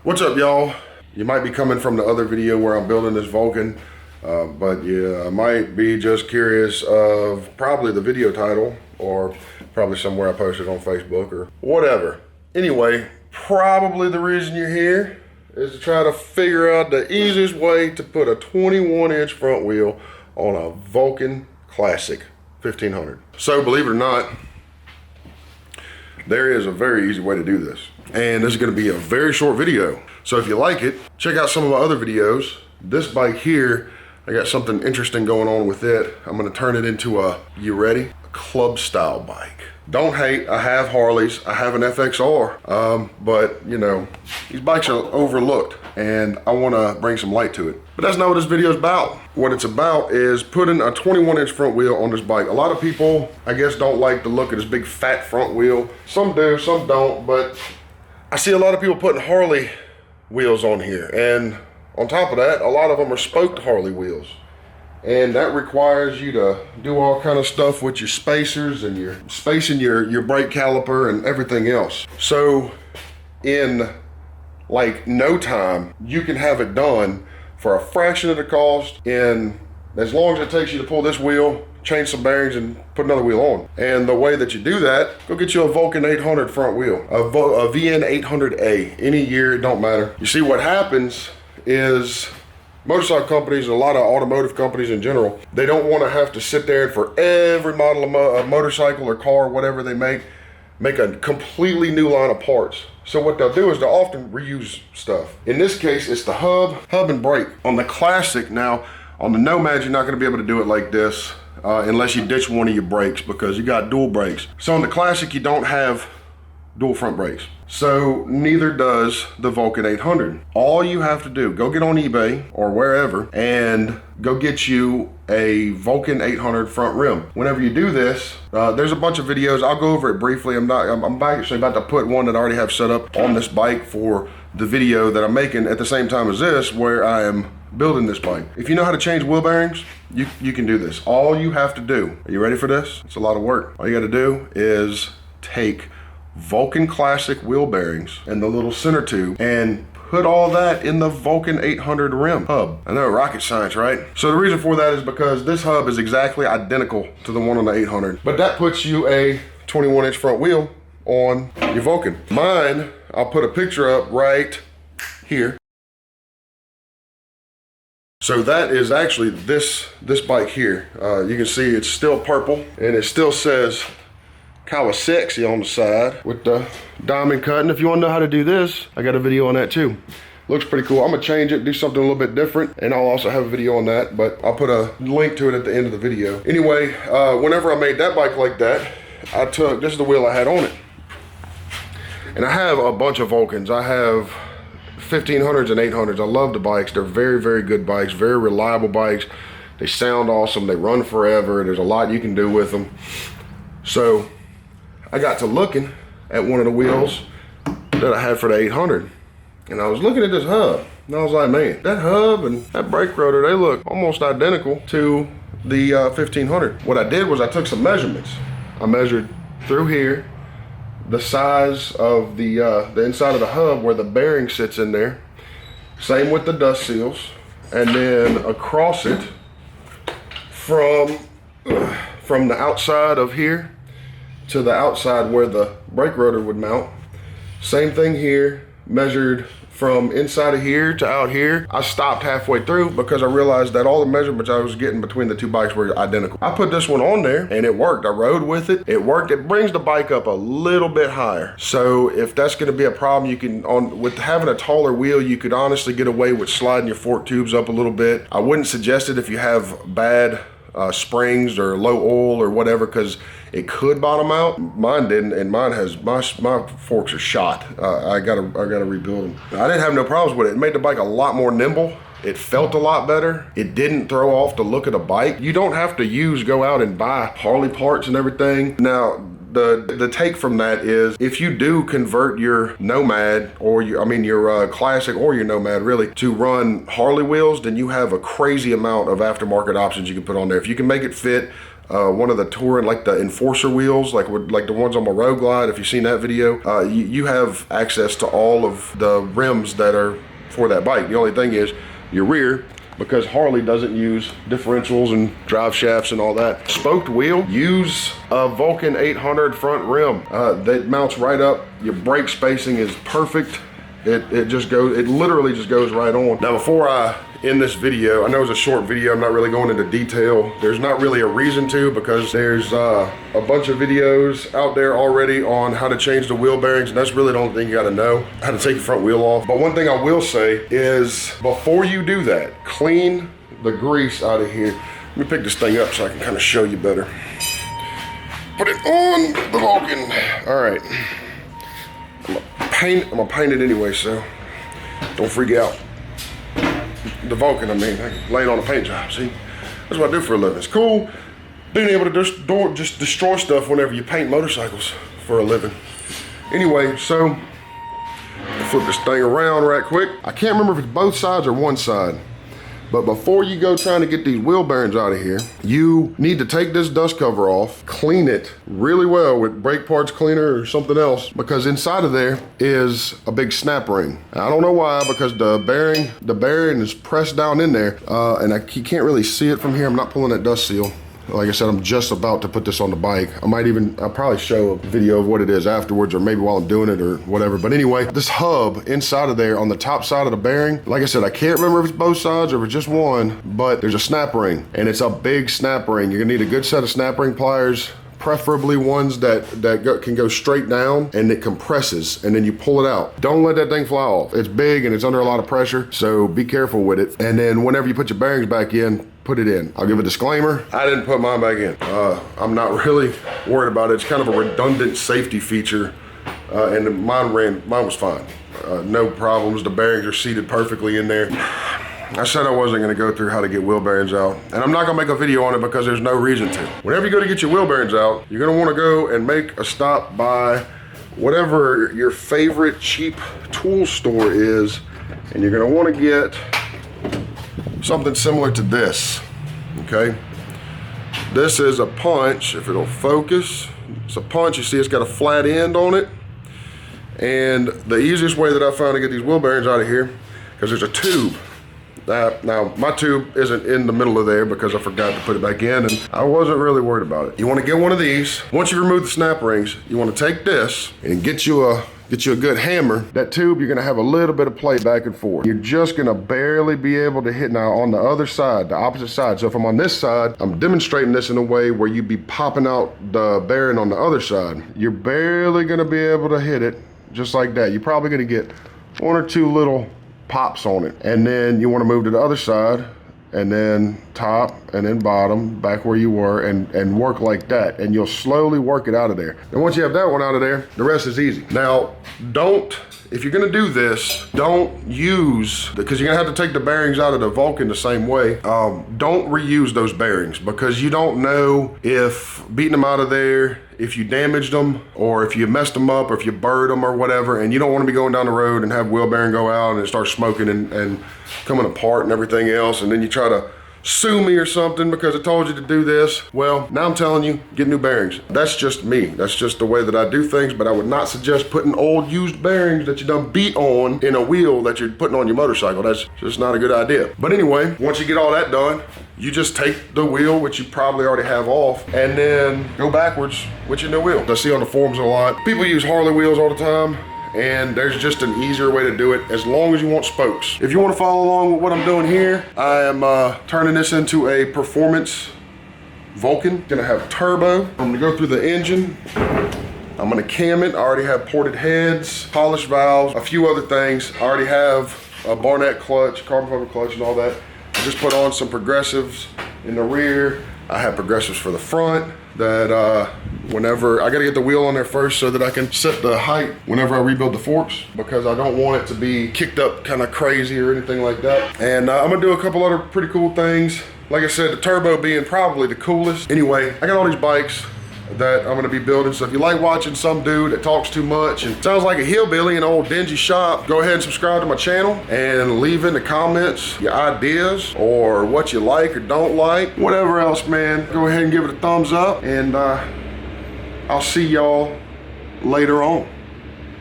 What's up, y'all? You might be coming from the other video where I'm building this Vulcan, but you might be just curious of probably the video title or probably somewhere I posted on Facebook or whatever. Anyway, probably the reason you're here is to try to figure out the easiest way to put a 21-inch front wheel on a Vulcan Classic 1500. So believe it or not, there is a very easy way to do this. And this is gonna be a very short video. So if you like it, check out some of my other videos. This bike here, I got something interesting going on with it. I'm gonna turn it into you ready? A club style bike. Don't hate, I have Harleys, I have an FXR, but you know, these bikes are overlooked and I wanna bring some light to it. But that's not what this video is about. What it's about is putting a 21-inch front wheel on this bike. A lot of people, I guess, don't like the look of this big fat front wheel. Some do, some don't, but I see a lot of people putting Harley wheels on here. And on top of that, a lot of them are spoked Harley wheels. And that requires you to do all kind of stuff with your spacers and your spacing your brake caliper and everything else. So in like no time, you can have it done for a fraction of the cost in as long as it takes you to pull this wheel, change some bearings and put another wheel on. And the way that you do that, go get you a Vulcan 800 front wheel, a VN 800A, any year, it don't matter. You see what happens is motorcycle companies, a lot of automotive companies in general, they don't want to have to sit there and for every model of motorcycle or car, whatever they make a completely new line of parts. So what they'll do is they'll often reuse stuff. In this case, it's the hub and brake. On the Classic now, on the Nomad, you're not going to be able to do it like this unless you ditch one of your brakes because you got dual brakes. So on the Classic, you don't have dual front brakes. So neither does the Vulcan 800. All you have to do, go get on eBay or wherever and go get you a Vulcan 800 front rim. Whenever you do this, there's a bunch of videos. I'll go over it briefly. I'm actually about to put one that I already have set up on this bike for the video that I'm making at the same time as this, where I am building this bike. If you know how to change wheel bearings, you can do this. All you have to do, are you ready for this? It's a lot of work. All you gotta do is take Vulcan Classic wheel bearings and the little center tube and put all that in the Vulcan 800 rim hub. I know, rocket science, right? So the reason for that is because this hub is exactly identical to the one on the 800, but that puts you a 21-inch front wheel on your Vulcan. Mine, I'll put a picture up right here. So that is actually this bike here. You can see it's still purple and it still says Kawasaki on the side with the diamond cutting. If you want to know how to do this, I got a video on that too. Looks pretty cool. I'm gonna change it, do something a little bit different, and I'll also have a video on that, but I'll put a link to it at the end of the video. Anyway, whenever I made that bike like that, this is the wheel I had on it. And I have a bunch of Vulcans. I have 1500s and 800s. I love the bikes. They're very, very good bikes, very reliable bikes. They sound awesome. They run forever. There's a lot you can do with them. So I got to looking at one of the wheels that I had for the 800. And I was looking at this hub. And I was like, man, that hub and that brake rotor, they look almost identical to the 1500. What I did was I took some measurements. I measured through here, the size of the inside of the hub where the bearing sits in there. Same with the dust seals. And then across it from the outside of here to the outside where the brake rotor would mount. Same thing here, measured from inside of here to out here. I stopped halfway through because I realized that all the measurements I was getting between the two bikes were identical. I put this one on there and it worked. I rode with it, it worked. It brings the bike up a little bit higher. So if that's gonna be a problem, you can, with having a taller wheel, you could honestly get away with sliding your fork tubes up a little bit. I wouldn't suggest it if you have bad springs or low oil or whatever, because it could bottom out. Mine didn't, and mine has, my forks are shot. I gotta rebuild them. I didn't have no problems with it. It made the bike a lot more nimble. It felt a lot better. It didn't throw off the look of the bike. You don't have to go out and buy Harley parts and everything. Now, the take from that is if you do convert your Nomad or your Classic or your Nomad really to run Harley wheels, then you have a crazy amount of aftermarket options you can put on there. If you can make it fit one of the touring, like the Enforcer wheels, like the ones on my Road Glide, if you've seen that video, you have access to all of the rims that are for that bike. The only thing is your rear, because Harley doesn't use differentials and drive shafts and all that. Spoked wheel, use a Vulcan 800 front rim that mounts right up. Your brake spacing is perfect. It just goes, it literally just goes right on. Now before I end this video, I know it's a short video, I'm not really going into detail. There's not really a reason to, because there's a bunch of videos out there already on how to change the wheel bearings, and that's really the only thing you gotta know, how to take the front wheel off. But one thing I will say is, before you do that, clean the grease out of here. Let me pick this thing up so I can kind of show you better. Put it on the Vulcan. All right. I'm gonna paint it anyway, so don't freak out. The Vulcan, I mean, laying on a paint job, see? That's what I do for a living. It's cool being able to just destroy stuff whenever you paint motorcycles for a living. Anyway, so I'll flip this thing around right quick. I can't remember if it's both sides or one side, but before you go trying to get these wheel bearings out of here, you need to take this dust cover off, clean it really well with brake parts cleaner or something else, because inside of there is a big snap ring. I don't know why, because the bearing is pressed down in there, and you can't really see it from here. I'm not pulling that dust seal. Like I said, I'm just about to put this on the bike. I'll probably show a video of what it is afterwards, or maybe while I'm doing it or whatever. But anyway, this hub inside of there on the top side of the bearing, like I said, I can't remember if it's both sides or if it's just one, but there's a snap ring, and it's a big snap ring. You're gonna need a good set of snap ring pliers, preferably ones that can go straight down, and it compresses, and then you pull it out. Don't let that thing fly off. It's big and it's under a lot of pressure, so be careful with it. And then whenever you put your bearings back in, put it in. I'll give a disclaimer, I didn't put mine back in. I'm not really worried about it. It's kind of a redundant safety feature, and mine was fine. No problems, the bearings are seated perfectly in there. I said I wasn't gonna go through how to get wheel bearings out, and I'm not gonna make a video on it because there's no reason to. Whenever you go to get your wheel bearings out, you're gonna wanna go and make a stop by whatever your favorite cheap tool store is, and you're gonna wanna get something similar to this, okay? This is a punch, if it'll focus. It's a punch, you see it's got a flat end on it. And the easiest way that I found to get these wheel bearings out of here, because there's a tube. Now, my tube isn't in the middle of there because I forgot to put it back in, and I wasn't really worried about it. You wanna get one of these. Once you remove the snap rings, you wanna take this and get you a good hammer. That tube, you're gonna have a little bit of play back and forth. You're just gonna barely be able to hit. Now on the other side, the opposite side, so if I'm on this side, I'm demonstrating this in a way where you'd be popping out the bearing on the other side. You're barely gonna be able to hit it just like that. You're probably gonna get one or two little pops on it. And then you wanna move to the other side, and then top, and then bottom, back where you were, and work like that. And you'll slowly work it out of there. And once you have that one out of there, the rest is easy. Now, if you're gonna do this, don't use, because you're gonna have to take the bearings out of the Vulcan the same way. Don't reuse those bearings, because you don't know if beating them out of there, if you damaged them, or if you messed them up, or if you burred them or whatever, and you don't wanna be going down the road and have wheel bearing go out and it starts smoking and coming apart and everything else, and then you try to sue me or something because I told you to do this. Well, now I'm telling you, get new bearings. That's just me. That's just the way that I do things, but I would not suggest putting old used bearings that you done beat on in a wheel that you're putting on your motorcycle. That's just not a good idea. But anyway, once you get all that done, you just take the wheel, which you probably already have off, and then go backwards with your new wheel. I see on the forums a lot, people use Harley wheels all the time, and there's just an easier way to do it as long as you want spokes. If you want to follow along with what I'm doing here, I am turning this into a performance Vulcan. Gonna have turbo. I'm gonna go through the engine. I'm gonna cam it. I already have ported heads, polished valves, a few other things. I already have a Barnett clutch, carbon fiber clutch and all that. I just put on some progressives in the rear. I have progressives for the front that whenever, I gotta get the wheel on there first so that I can set the height whenever I rebuild the forks, because I don't want it to be kicked up kind of crazy or anything like that. And I'm gonna do a couple other pretty cool things. Like I said, the turbo being probably the coolest. Anyway, I got all these bikes that I'm gonna be building. So if you like watching some dude that talks too much and sounds like a hillbilly in an old dingy shop, go ahead and subscribe to my channel and leave in the comments your ideas or what you like or don't like. Whatever else, man, go ahead and give it a thumbs up, and I'll see y'all later on.